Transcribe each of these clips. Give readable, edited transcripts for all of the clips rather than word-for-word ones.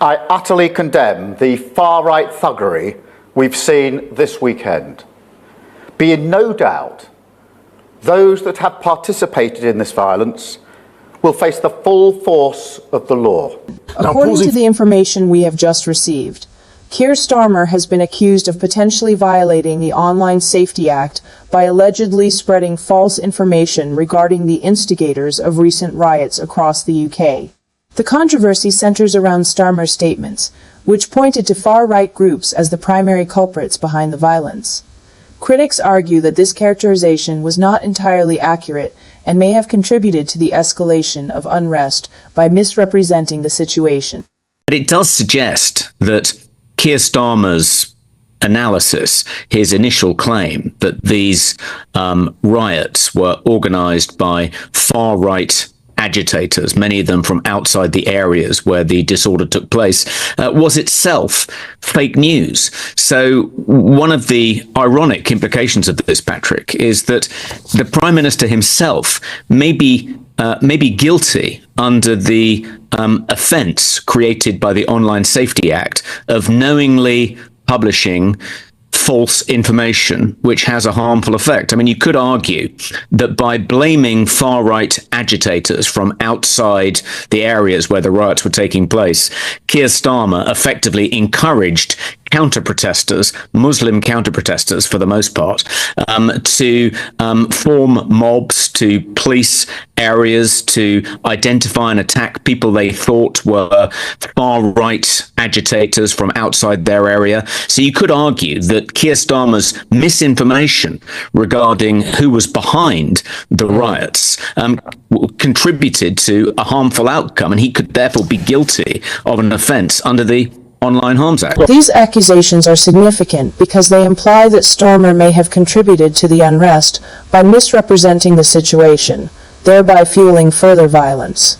I utterly condemn the far-right thuggery we've seen this weekend. Be in no doubt, those that have participated in this violence will face the full force of the law. According to the information we have just received, Keir Starmer has been accused of potentially violating the Online Safety Act by allegedly spreading false information regarding the instigators of recent riots across the UK. The controversy centers around Starmer's statements, which pointed to far-right groups as the primary culprits behind the violence. Critics argue that this characterization was not entirely accurate and may have contributed to the escalation of unrest by misrepresenting the situation. But it does suggest that Keir Starmer's analysis, his initial claim that these riots were organised by far-right agitators, many of them from outside the areas where the disorder took place, was itself fake news. So one of the ironic implications of this, Patrick, is that the Prime Minister himself may be guilty under the offence created by the Online Safety Act of knowingly publishing false information which has a harmful effect. I mean, you could argue that by blaming far-right agitators from outside the areas where the riots were taking place, Keir Starmer effectively encouraged counter-protesters, Muslim counter-protesters for the most part, to form mobs, to police areas, to identify and attack people they thought were far-right agitators from outside their area. So you could argue that Keir Starmer's misinformation regarding who was behind the riots contributed to a harmful outcome, and he could therefore be guilty of an offence under the Online Harms Act. These accusations are significant because they imply that Starmer may have contributed to the unrest by misrepresenting the situation, thereby fueling further violence.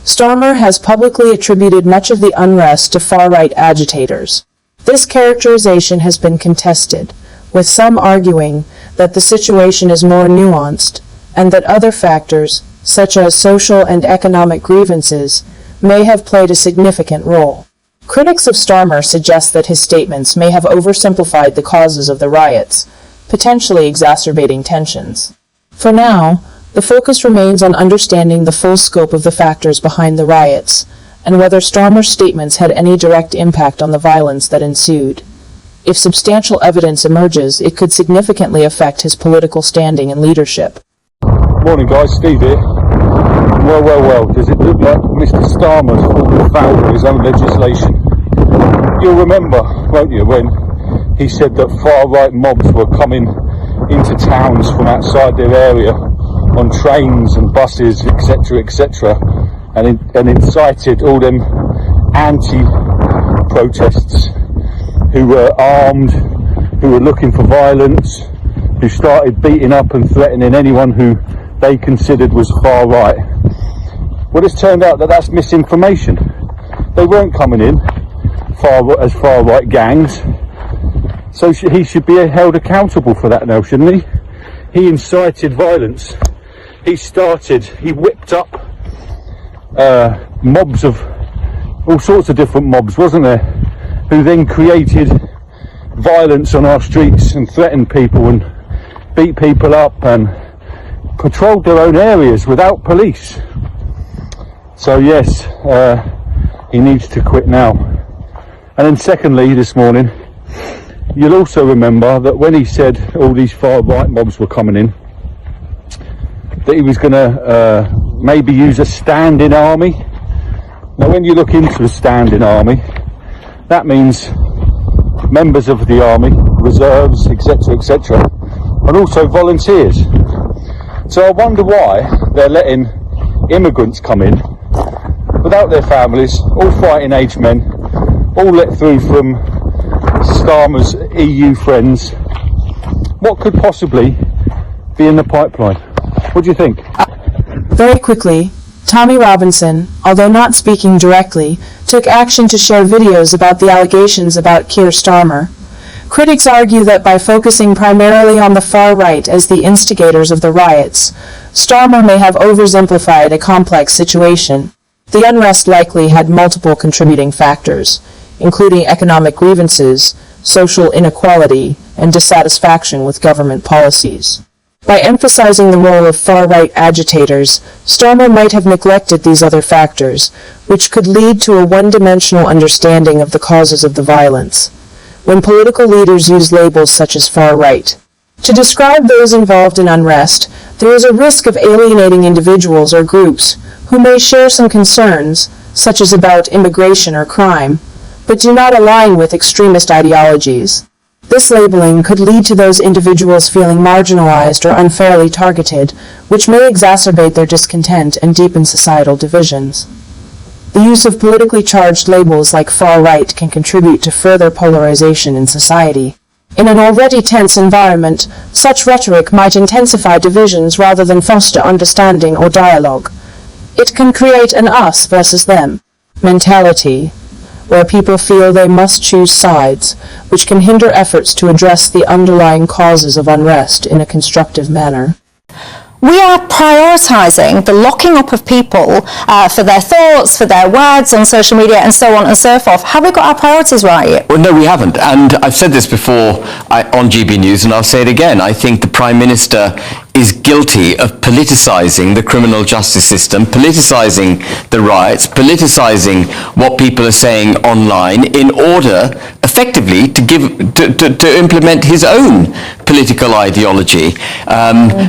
Starmer has publicly attributed much of the unrest to far-right agitators. This characterization has been contested, with some arguing that the situation is more nuanced and that other factors, such as social and economic grievances, may have played a significant role. Critics of Starmer suggest that his statements may have oversimplified the causes of the riots, potentially exacerbating tensions. For now, the focus remains on understanding the full scope of the factors behind the riots, and whether Starmer's statements had any direct impact on the violence that ensued. If substantial evidence emerges, it could significantly affect his political standing and leadership. Morning guys, Steve here. Well, does it look like Mr Starmer's fallen foul of his own legislation? You'll remember, won't you, when he said that far-right mobs were coming into towns from outside their area on trains and buses, etc., and incited all them anti-protests who were armed, who were looking for violence, who started beating up and threatening anyone who they considered was far-right. Well, it's turned out that that's misinformation. They weren't coming in as far-right gangs, so he should be held accountable for that now, shouldn't he? He incited violence. He whipped up mobs of all sorts of different mobs, wasn't there, who then created violence on our streets and threatened people and beat people up and patrolled their own areas without police. So yes, he needs to quit now. And then secondly, this morning, you'll also remember that when he said all these far-right mobs were coming in, that he was going to maybe use a standing army. Now when you look into a standing army, that means members of the army, reserves, etc., and also volunteers. So I wonder why they're letting immigrants come in without their families, all fighting age men, all let through from Starmer's EU friends. What could possibly be in the pipeline? What do you think? Very quickly, Tommy Robinson, although not speaking directly, took action to share videos about the allegations about Keir Starmer. Critics argue that by focusing primarily on the far right as the instigators of the riots, Starmer may have oversimplified a complex situation. The unrest likely had multiple contributing factors, including economic grievances, social inequality, and dissatisfaction with government policies. By emphasizing the role of far-right agitators, Starmer might have neglected these other factors, which could lead to a one-dimensional understanding of the causes of the violence. When political leaders use labels such as far-right to describe those involved in unrest, there is a risk of alienating individuals or groups who may share some concerns, such as about immigration or crime, but do not align with extremist ideologies. This labeling could lead to those individuals feeling marginalized or unfairly targeted, which may exacerbate their discontent and deepen societal divisions. The use of politically charged labels like far-right can contribute to further polarization in society. In an already tense environment, such rhetoric might intensify divisions rather than foster understanding or dialogue. It can create an us versus them mentality, where people feel they must choose sides, which can hinder efforts to address the underlying causes of unrest in a constructive manner. We are prioritising the locking up of people for their thoughts, for their words on social media and so on and so forth. Have we got our priorities right? Well, no, we haven't. And I've said this before on GB News, and I'll say it again. I think the Prime Minister is guilty of politicising the criminal justice system, politicising the riots, politicising what people are saying online in order effectively to implement his own political ideology,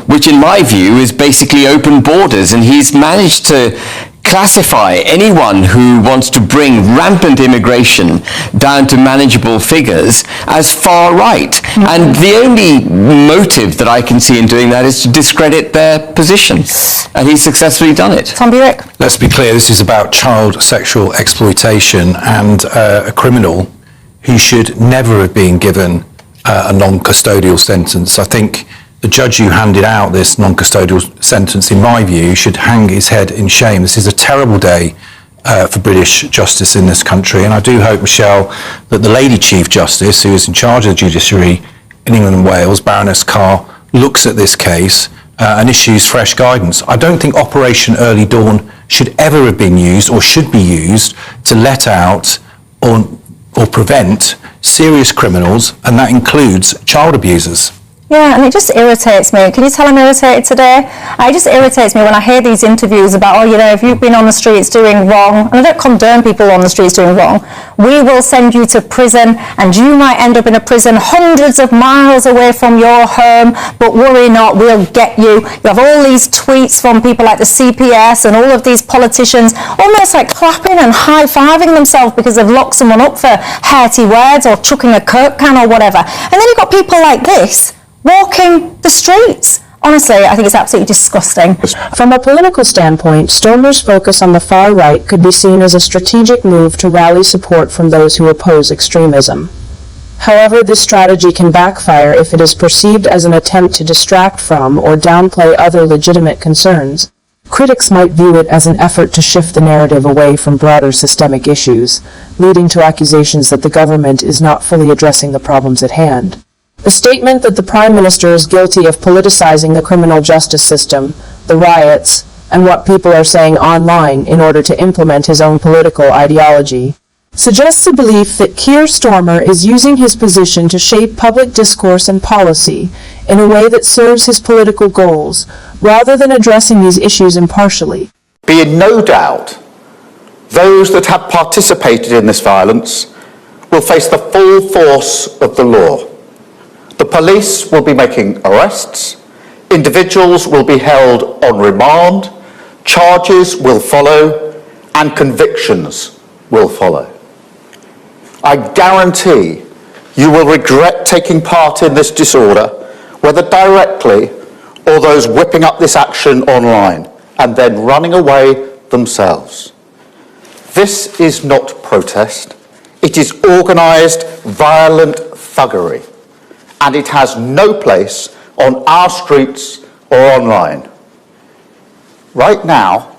which in my view is basically open borders, and he's managed to classify anyone who wants to bring rampant immigration down to manageable figures as far right. Mm-hmm. And the only motive that I can see in doing that is to discredit their position. And he's successfully done it. Tom Burek. Let's be clear, this is about child sexual exploitation and a criminal who should never have been given a non-custodial sentence. I think the judge who handed out this non-custodial sentence, in my view, should hang his head in shame. This is a terrible day for British justice in this country, and I do hope, Michelle, that the Lady Chief Justice, who is in charge of the judiciary in England and Wales, Baroness Carr, looks at this case and issues fresh guidance. I don't think Operation Early Dawn should ever have been used or should be used to let out or prevent serious criminals, and that includes child abusers. Yeah, and it just irritates me. Can you tell I'm irritated today? It just irritates me when I hear these interviews about, oh, you know, if you've been on the streets doing wrong, and I don't condone people on the streets doing wrong, we will send you to prison, and you might end up in a prison hundreds of miles away from your home, but worry not, we'll get you. You have all these tweets from people like the CPS and all of these politicians almost like clapping and high-fiving themselves because they've locked someone up for hearty words or chucking a Coke can or whatever. And then you've got people like this walking the streets. Honestly, I think it's absolutely disgusting. From a political standpoint, Starmer's focus on the far right could be seen as a strategic move to rally support from those who oppose extremism. However, this strategy can backfire if it is perceived as an attempt to distract from or downplay other legitimate concerns. Critics might view it as an effort to shift the narrative away from broader systemic issues, leading to accusations that the government is not fully addressing the problems at hand. The statement that the Prime Minister is guilty of politicizing the criminal justice system, the riots, and what people are saying online in order to implement his own political ideology, suggests a belief that Keir Starmer is using his position to shape public discourse and policy in a way that serves his political goals, rather than addressing these issues impartially. Be in no doubt, those that have participated in this violence will face the full force of the law. The police will be making arrests, individuals will be held on remand, charges will follow, and convictions will follow. I guarantee you will regret taking part in this disorder, whether directly or those whipping up this action online and then running away themselves. This is not protest, it is organised, violent thuggery. And it has no place on our streets or online. Right now,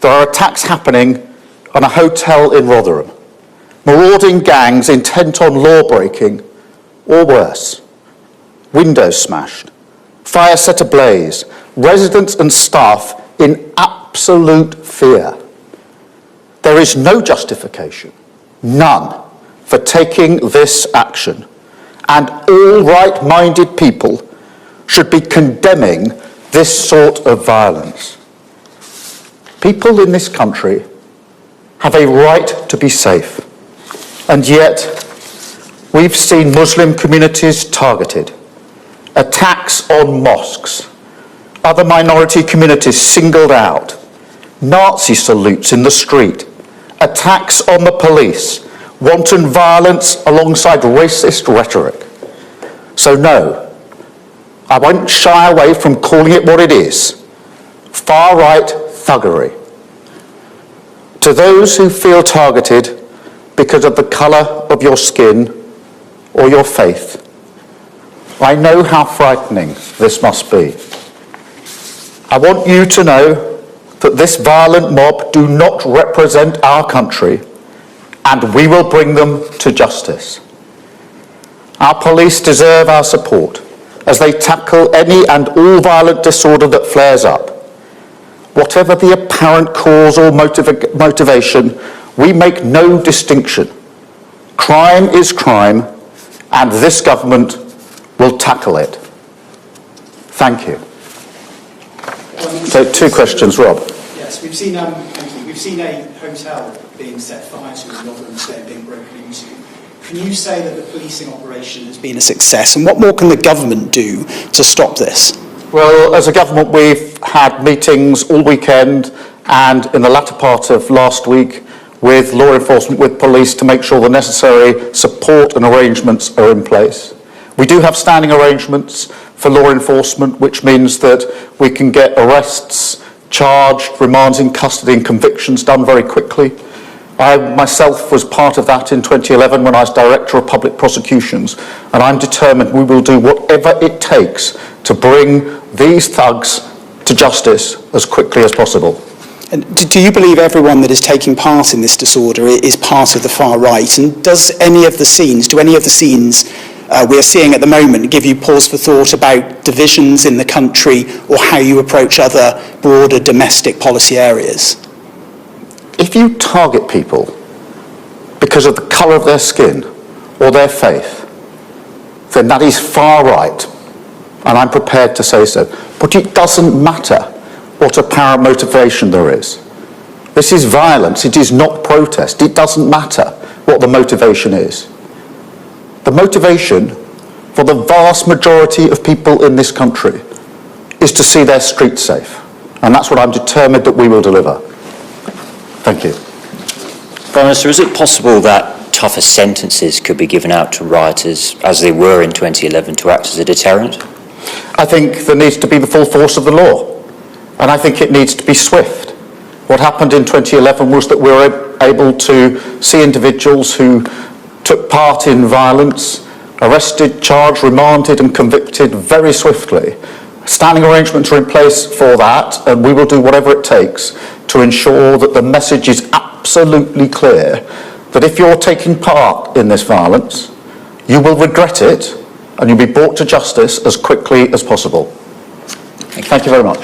there are attacks happening on a hotel in Rotherham, marauding gangs intent on law-breaking, or worse, windows smashed, fire set ablaze, residents and staff in absolute fear. There is no justification, none, for taking this action, and all right-minded people should be condemning this sort of violence. People in this country have a right to be safe, and yet we've seen Muslim communities targeted, attacks on mosques, other minority communities singled out, Nazi salutes in the street, attacks on the police, wanton violence alongside racist rhetoric. So no, I won't shy away from calling it what it is: far-right thuggery. To those who feel targeted because of the colour of your skin or your faith, I know how frightening this must be. I want you to know that this violent mob do not represent our country, and we will bring them to justice. Our police deserve our support as they tackle any and all violent disorder that flares up. Whatever the apparent cause or motivation, we make no distinction. Crime is crime, and this government will tackle it. Thank you. So, two questions, Rob. Yes, we've seen. Thank you. We've seen a hotel being set fire to and Rotherham being broken into. Can you say that the policing operation has been a success, and what more can the government do to stop this? Well, as a government, we've had meetings all weekend and in the latter part of last week with law enforcement, with police, to make sure the necessary support and arrangements are in place. We do have standing arrangements for law enforcement, which means that we can get arrests, charged, remands in custody and convictions done very quickly. I myself was part of that in 2011 when I was Director of Public Prosecutions, and I'm determined we will do whatever it takes to bring these thugs to justice as quickly as possible. And do you believe everyone that is taking part in this disorder is part of the far right? And do any of the scenes we are seeing at the moment give you pause for thought about divisions in the country or how you approach other broader domestic policy areas? If you target people because of the colour of their skin or their faith, then that is far right, and I'm prepared to say so. But it doesn't matter what apparent motivation there is. This is violence, it is not protest. It doesn't matter what the motivation is. The motivation for the vast majority of people in this country is to see their streets safe, and that's what I'm determined that we will deliver. Thank you. Prime Minister, is it possible that tougher sentences could be given out to rioters, as they were in 2011, to act as a deterrent? I think there needs to be the full force of the law, and I think it needs to be swift. What happened in 2011 was that we were able to see individuals who took part in violence, arrested, charged, remanded and convicted very swiftly. Standing arrangements are in place for that, and we will do whatever it takes to ensure that the message is absolutely clear that if you're taking part in this violence, you will regret it and you'll be brought to justice as quickly as possible. Thank you very much.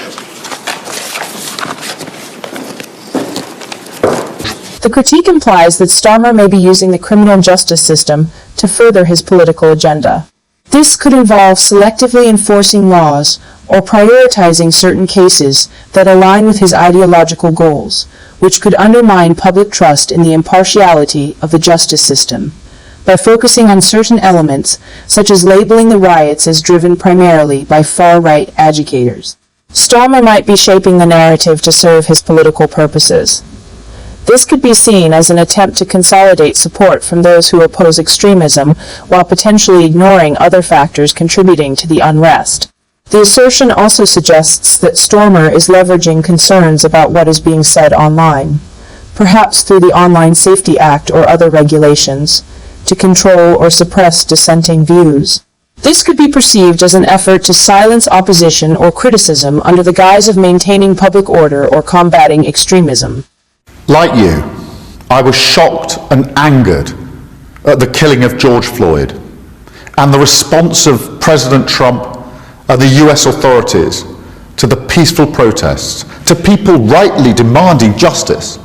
The critique implies that Starmer may be using the criminal justice system to further his political agenda. This could involve selectively enforcing laws or prioritizing certain cases that align with his ideological goals, which could undermine public trust in the impartiality of the justice system. By focusing on certain elements, such as labeling the riots as driven primarily by far-right agitators, Starmer might be shaping the narrative to serve his political purposes. This could be seen as an attempt to consolidate support from those who oppose extremism while potentially ignoring other factors contributing to the unrest. The assertion also suggests that Starmer is leveraging concerns about what is being said online, perhaps through the Online Safety Act or other regulations, to control or suppress dissenting views. This could be perceived as an effort to silence opposition or criticism under the guise of maintaining public order or combating extremism. Like you, I was shocked and angered at the killing of George Floyd and the response of President Trump and the US authorities to the peaceful protests, to people rightly demanding justice.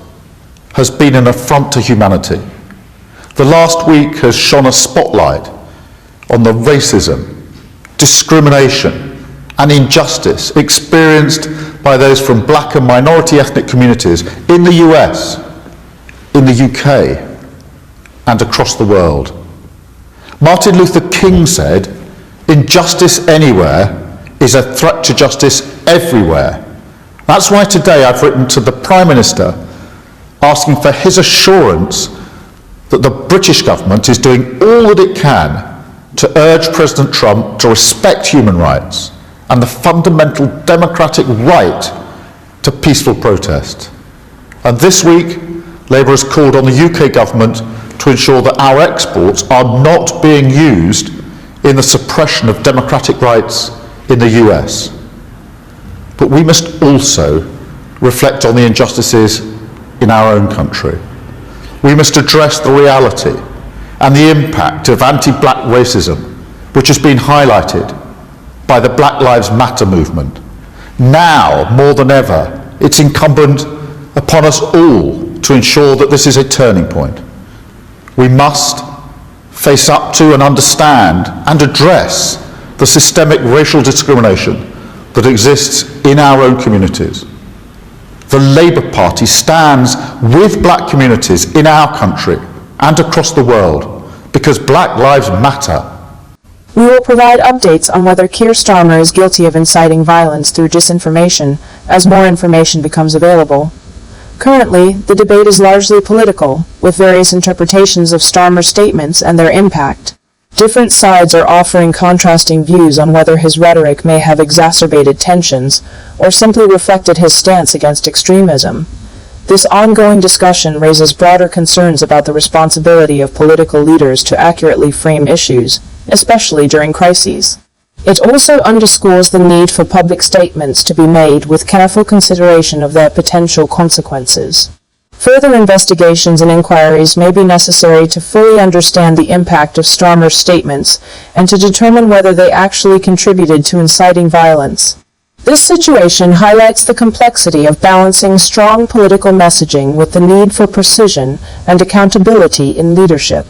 has been an affront to humanity. The last week has shone a spotlight on the racism, discrimination and injustice experienced by those from black and minority ethnic communities in the US, in the UK and across the world. Martin Luther King said, "Injustice anywhere is a threat to justice everywhere." That's why today I've written to the Prime Minister asking for his assurance that the British government is doing all that it can to urge President Trump to respect human rights and the fundamental democratic right to peaceful protest. And this week, Labour has called on the UK government to ensure that our exports are not being used in the suppression of democratic rights in the US. But we must also reflect on the injustices in our own country. We must address the reality and the impact of anti-black racism, which has been highlighted by the Black Lives Matter movement. Now, more than ever, it's incumbent upon us all to ensure that this is a turning point. We must face up to and understand and address the systemic racial discrimination that exists in our own communities. The Labour Party stands with black communities in our country and across the world because black lives matter. We will provide updates on whether Keir Starmer is guilty of inciting violence through disinformation as more information becomes available. Currently, the debate is largely political, with various interpretations of Starmer's statements and their impact. Different sides are offering contrasting views on whether his rhetoric may have exacerbated tensions or simply reflected his stance against extremism. This ongoing discussion raises broader concerns about the responsibility of political leaders to accurately frame issues, especially during crises. It also underscores the need for public statements to be made with careful consideration of their potential consequences. Further investigations and inquiries may be necessary to fully understand the impact of Starmer's statements and to determine whether they actually contributed to inciting violence. This situation highlights the complexity of balancing strong political messaging with the need for precision and accountability in leadership.